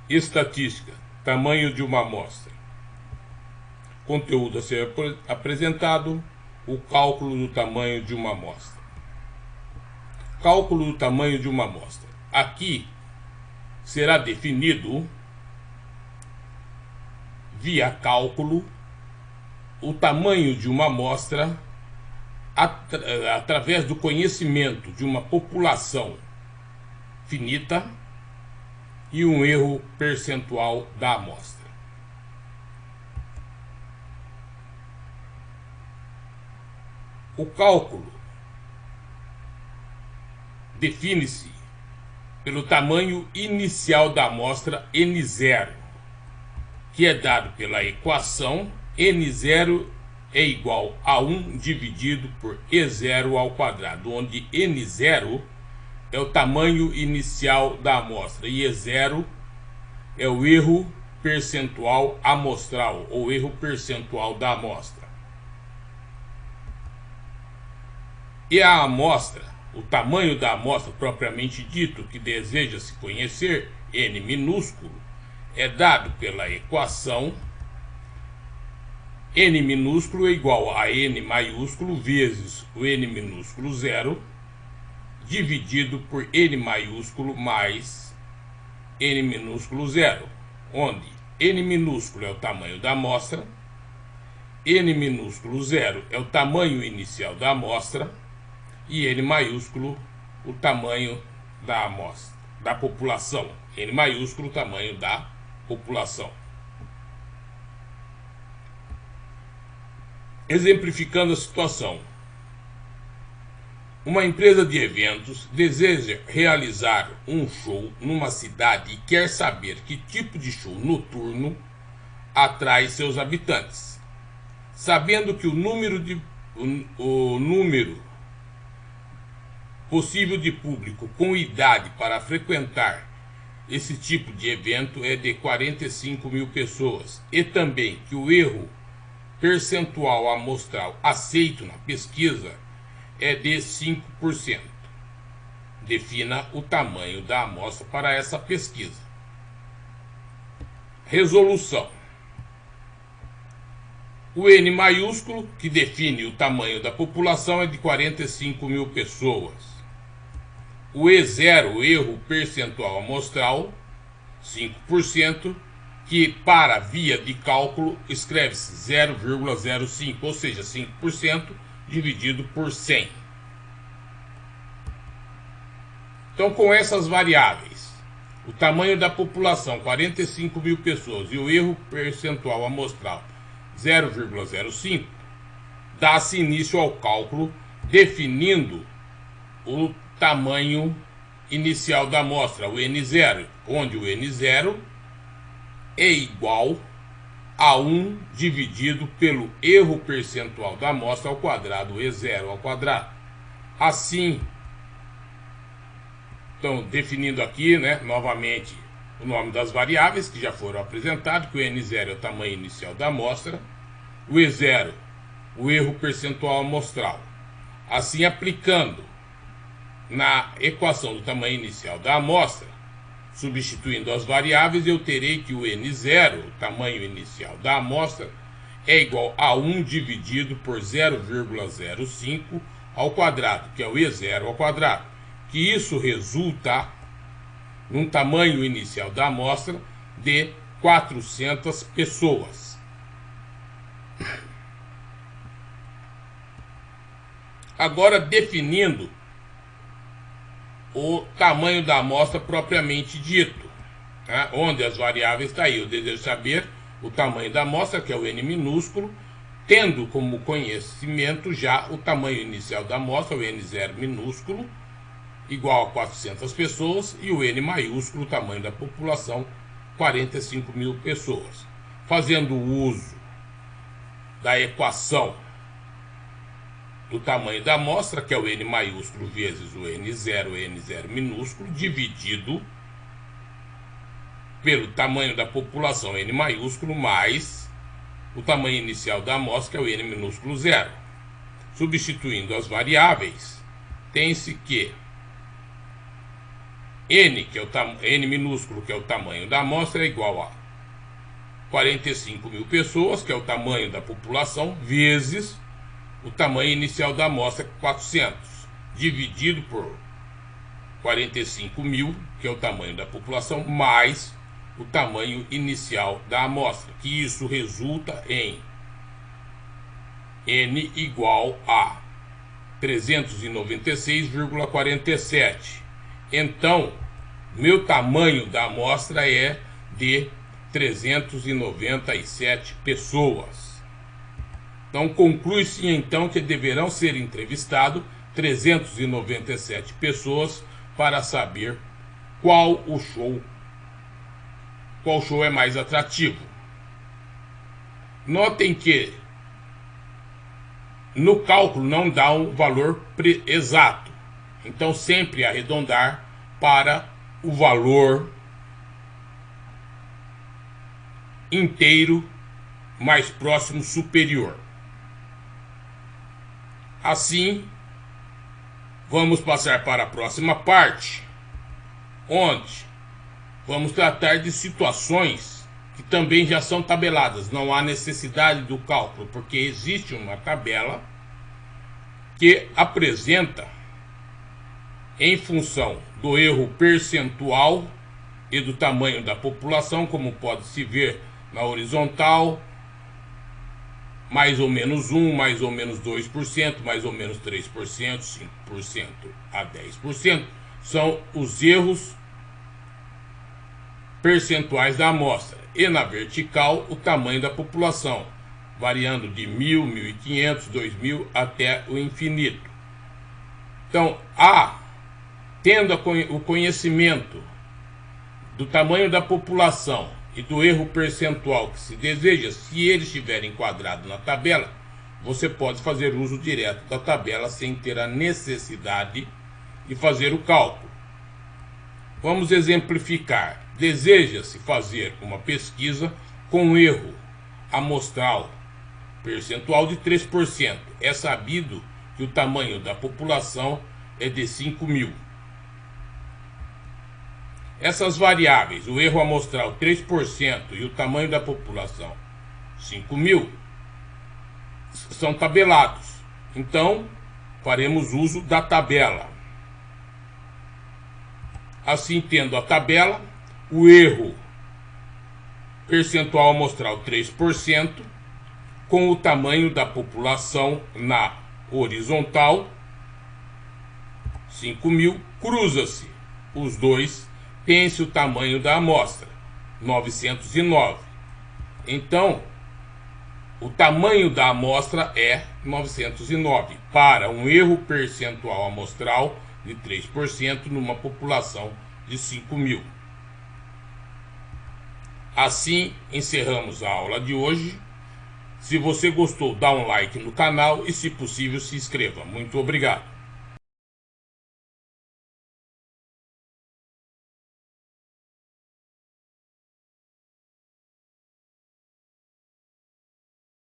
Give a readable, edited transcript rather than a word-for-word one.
Estatística: tamanho de uma amostra. Conteúdo a ser apresentado: o cálculo do tamanho de uma amostra. Cálculo do tamanho de uma amostra. Aqui será definido, via cálculo, o tamanho de uma amostra através do conhecimento de uma população finita e um erro percentual da amostra. O cálculo define-se pelo tamanho inicial da amostra N0, que é dado pela equação N0 é igual a 1 dividido por E0 ao quadrado, onde N0 é o tamanho inicial da amostra e E0 é o erro percentual amostral, ou erro percentual da amostra. E a amostra, o tamanho da amostra propriamente dito, que deseja-se conhecer, N minúsculo, é dado pela equação N minúsculo é igual a N maiúsculo vezes o N minúsculo 0 dividido por N maiúsculo mais N minúsculo 0, onde N minúsculo é o tamanho da amostra, N minúsculo 0 é o tamanho inicial da amostra e N maiúsculo o tamanho da amostra, da população. N maiúsculo o tamanho da população. Exemplificando a situação: uma empresa de eventos deseja realizar um show numa cidade e quer saber que tipo de show noturno atrai seus habitantes. Sabendo que o número possível de público com idade para frequentar esse tipo de evento é de 45 mil pessoas, e também que o erro percentual amostral aceito na pesquisa é de 5%. Defina o tamanho da amostra para essa pesquisa. Resolução: o N maiúsculo, que define o tamanho da população, é de 45 mil pessoas. O E0, o erro percentual amostral, 5%, que para via de cálculo escreve-se 0,05, ou seja, 5% dividido por 100. Então, com essas variáveis, o tamanho da população, 45 mil pessoas, e o erro percentual amostral, 0,05, dá-se início ao cálculo definindo o tamanho inicial da amostra, o N0, onde o N0 é igual a 1 dividido pelo erro percentual da amostra ao quadrado, E0 ao quadrado. Assim, então, definindo aqui, novamente, o nome das variáveis que já foram apresentadas, que o N0 é o tamanho inicial da amostra, o E0, o erro percentual amostral. Assim, aplicando na equação do tamanho inicial da amostra, substituindo as variáveis, eu terei que o N0, o tamanho inicial da amostra, é igual a 1 dividido por 0,05 ao quadrado, que é o E0 ao quadrado, que isso resulta num tamanho inicial da amostra de 400 pessoas. Agora, definindo o tamanho da amostra propriamente dito, onde as variáveis estão aí. Eu desejo saber o tamanho da amostra, que é o N minúsculo, tendo como conhecimento já o tamanho inicial da amostra, o N0 minúsculo, igual a 400 pessoas, e o N maiúsculo, o tamanho da população, 45 mil pessoas. Fazendo uso da equação do tamanho da amostra, que é o N maiúsculo vezes o N0 minúsculo, dividido pelo tamanho da população, N maiúsculo, mais o tamanho inicial da amostra, que é o N minúsculo 0. Substituindo as variáveis, tem-se que N, que é N minúsculo, que é o tamanho da amostra, é igual a 45 mil pessoas, que é o tamanho da população, vezes o tamanho inicial da amostra, 400, dividido por 45 mil, que é o tamanho da população, mais o tamanho inicial da amostra, que isso resulta em N igual a 396,47. Então, meu tamanho da amostra é de 397 pessoas. Então, conclui-se então que deverão ser entrevistados 397 pessoas para saber qual show é mais atrativo. Notem que no cálculo não dá um valor exato, então sempre arredondar para o valor inteiro mais próximo superior. Assim, vamos passar para a próxima parte, onde vamos tratar de situações que também já são tabeladas. Não há necessidade do cálculo, porque existe uma tabela que apresenta, em função do erro percentual e do tamanho da população, como pode-se ver na horizontal, mais ou menos 1, mais ou menos 2%, mais ou menos 3%, 5% a 10%, são os erros percentuais da amostra. E na vertical, o tamanho da população, variando de 1.000, 1.500, 2.000 até o infinito. Então, tendo o conhecimento do tamanho da população e do erro percentual que se deseja, se ele estiver enquadrado na tabela, você pode fazer uso direto da tabela sem ter a necessidade de fazer o cálculo. Vamos exemplificar. Deseja-se fazer uma pesquisa com erro amostral percentual de 3%. É sabido que o tamanho da população é de 5.000. Essas variáveis, o erro amostral 3% e o tamanho da população 5.000, são tabelados. Então, faremos uso da tabela. Assim, tendo a tabela, o erro percentual amostral 3%, com o tamanho da população na horizontal 5.000, cruza-se os dois, tem-se o tamanho da amostra 909. Então, o tamanho da amostra é 909 para um erro percentual amostral de 3% numa população de 5.000. Assim, encerramos a aula de hoje. Se você gostou, dá um like no canal e, se possível, se inscreva. Muito obrigado.